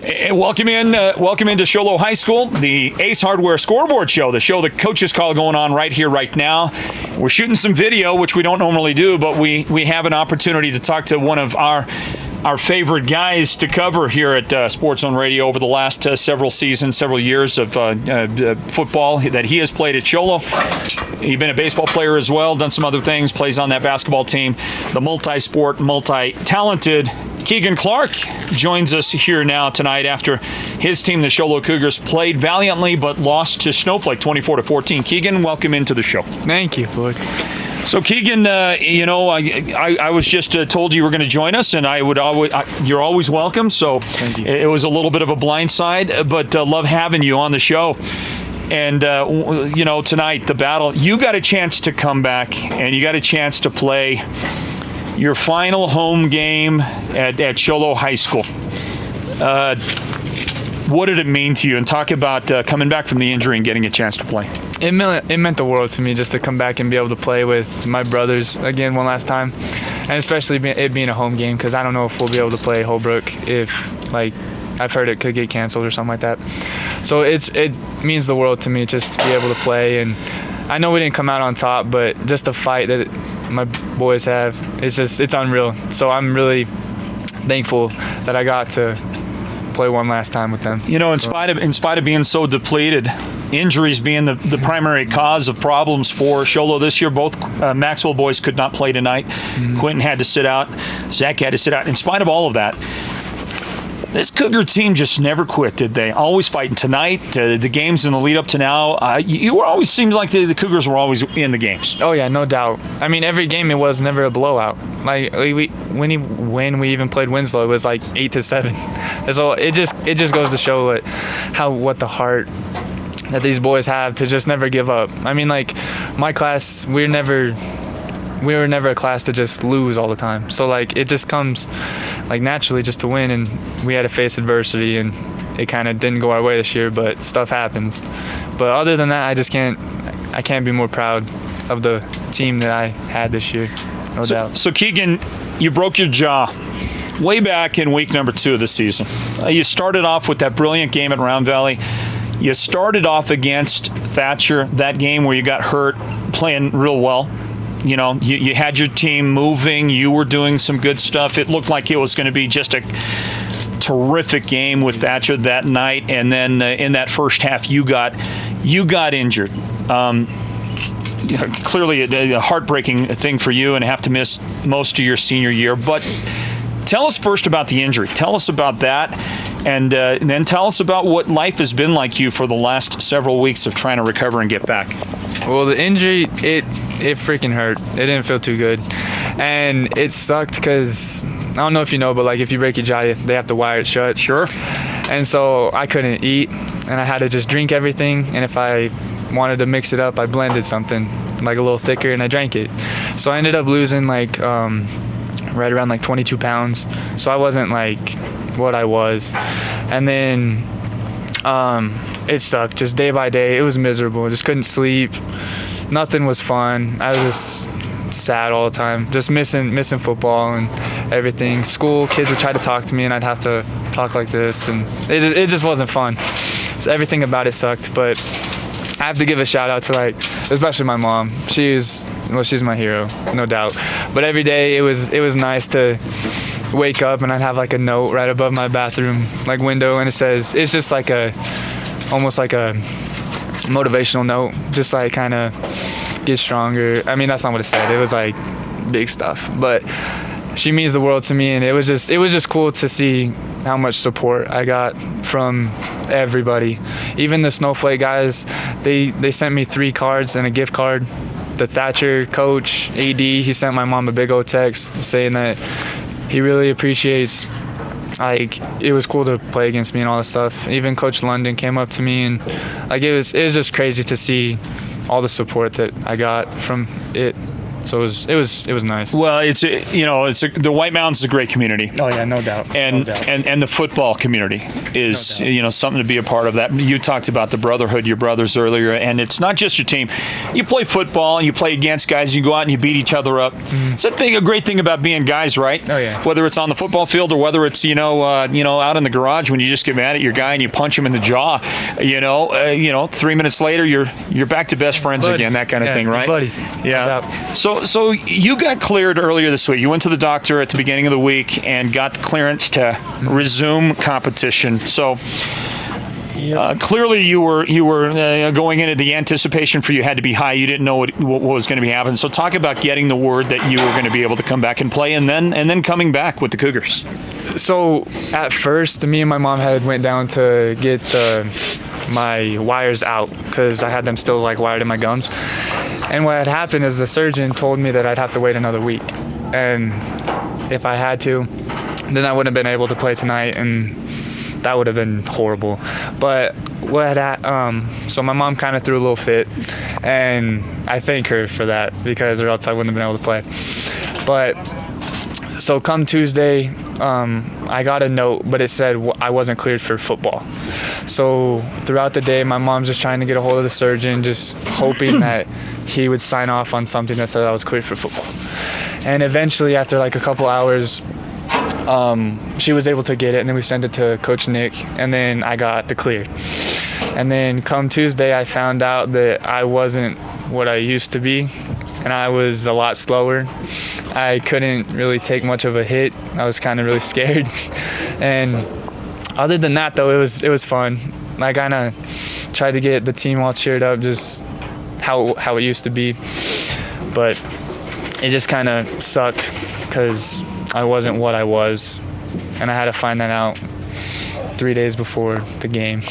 And welcome into Sholo High School, the Ace Hardware Scoreboard Show, the show the coaches call going on right here, right now. We're shooting some video, which we don't normally do, but we have an opportunity to talk to one of our favorite guys to cover here at Sports Zone Radio over the last several seasons, several years of football that he has played at Sholo. He's been a baseball player as well, done some other things, plays on that basketball team. The multi-sport, multi-talented Keegan Clark joins us here now tonight after his team, the Sholo Cougars, played valiantly but lost to Snowflake 24-14. Keegan, welcome into the show. Thank you, Floyd. So Keegan, I was just told you were going to join us, and you're always welcome. So it was a little bit of a blindside, but love having you on the show. And tonight the battle, you got a chance to come back, and you got a chance to play your final home game at Sholo High School. What did it mean to you? And talk about coming back from the injury and getting a chance to play. It meant the world to me just to come back and be able to play with my brothers again one last time, and especially it being a home game, because I don't know if we'll be able to play Holbrook if, I've heard it could get canceled or something like that. So it means the world to me just to be able to play. And I know we didn't come out on top, but just the fight that my boys have, it's unreal. So I'm really thankful that I got to play one last time with them. In spite of being so depleted, injuries being the primary cause of problems for Sholo this year, both Maxwell boys could not play tonight. Mm-hmm. Quentin had to sit out. Zach had to sit out. In spite of all of that, this Cougar team just never quit, did they? Always fighting tonight. The games in the lead up to now, you were always seems like the Cougars were always in the games. Oh yeah, no doubt. I mean, every game it was never a blowout. When we even played Winslow, it was 8-7. So it just goes to show what the heart that these boys have to just never give up. I mean, my class, we were never a class to just lose all the time. So it just comes naturally just to win, and we had to face adversity, and it kind of didn't go our way this year, but stuff happens. But other than that, I can't be more proud of the team that I had this year, no doubt. So Keegan, you broke your jaw way back in week number 2 of the season. You started off with that brilliant game at Round Valley. You started off against Thatcher, that game where you got hurt, playing real well. You had your team moving. You were doing some good stuff. It looked like it was going to be just a terrific game with Thatcher that night. And then in that first half, you got injured. Clearly a heartbreaking thing for you, and have to miss most of your senior year. But tell us first about the injury. Tell us about that, and then tell us about what life has been like you for the last several weeks of trying to recover and get back. Well, the injury, it freaking hurt. It didn't feel too good. And it sucked because, I don't know if you know, but if you break your jaw, they have to wire it shut. Sure. And so I couldn't eat, and I had to just drink everything. And if I wanted to mix it up, I blended something a little thicker, and I drank it. So I ended up losing right around 22 pounds. So I wasn't what I was. And then it sucked just day by day. It was miserable. I just couldn't sleep. Nothing was fun. I was just sad all the time, just missing football and everything. School, kids would try to talk to me, and I'd have to talk like this, and it just wasn't fun. So everything about it sucked. But I have to give a shout out to especially my mom. She's my hero, no doubt. But every day it was nice to wake up, and I'd have a note right above my bathroom window, and it says, it's just almost like a motivational note, just kind of get stronger. I mean, that's not what it said. It was big stuff, but she means the world to me, and it was just cool to see how much support I got from everybody. Even the Snowflake guys, they sent me 3 cards and a gift card. The Thatcher coach, AD, he sent my mom a big old text saying that he really appreciates it was cool to play against me and all that stuff. Even Coach London came up to me, and it was just crazy to see all the support that I got from it. So it was nice. Well, the White Mountains is a great community. Oh yeah, no doubt. And the football community is something to be a part of. That you talked about the brotherhood, your brothers earlier, and it's not just your team. You play football and you play against guys. You go out and you beat each other up. It's a great thing about being guys, right? Oh yeah. Whether it's on the football field or whether it's out in the garage when you just get mad at your guy and you punch him in the jaw. 3 minutes later you're back to best friends buddies. again. That kind of thing, right? Buddies. Yeah. So you got cleared earlier this week. You went to the doctor at the beginning of the week and got the clearance to resume competition. So clearly you were going into the anticipation for you had to be high. You didn't know what was going to be happening. So talk about getting the word that you were going to be able to come back and play, and then coming back with the Cougars. So at first, me and my mom had went down to get my wires out because I had them still wired in my gums. And what had happened is the surgeon told me that I'd have to wait another week, and if I had to, then I wouldn't have been able to play tonight, and that would have been horrible. But so my mom kind of threw a little fit, and I thank her for that because or else I wouldn't have been able to play. But so come Tuesday, I got a note, but it said I wasn't cleared for football. So throughout the day, my mom's just trying to get a hold of the surgeon, just hoping that he would sign off on something that said I was cleared for football. And eventually, after a couple hours, she was able to get it, and then we sent it to Coach Nick, and then I got the clear. And then come Tuesday, I found out that I wasn't what I used to be, and I was a lot slower. I couldn't really take much of a hit. I was kind of really scared. And other than that, though, it was fun. I kind of tried to get the team all cheered up, just how it used to be. But it just kind of sucked because I wasn't what I was, and I had to find that out 3 days before the game.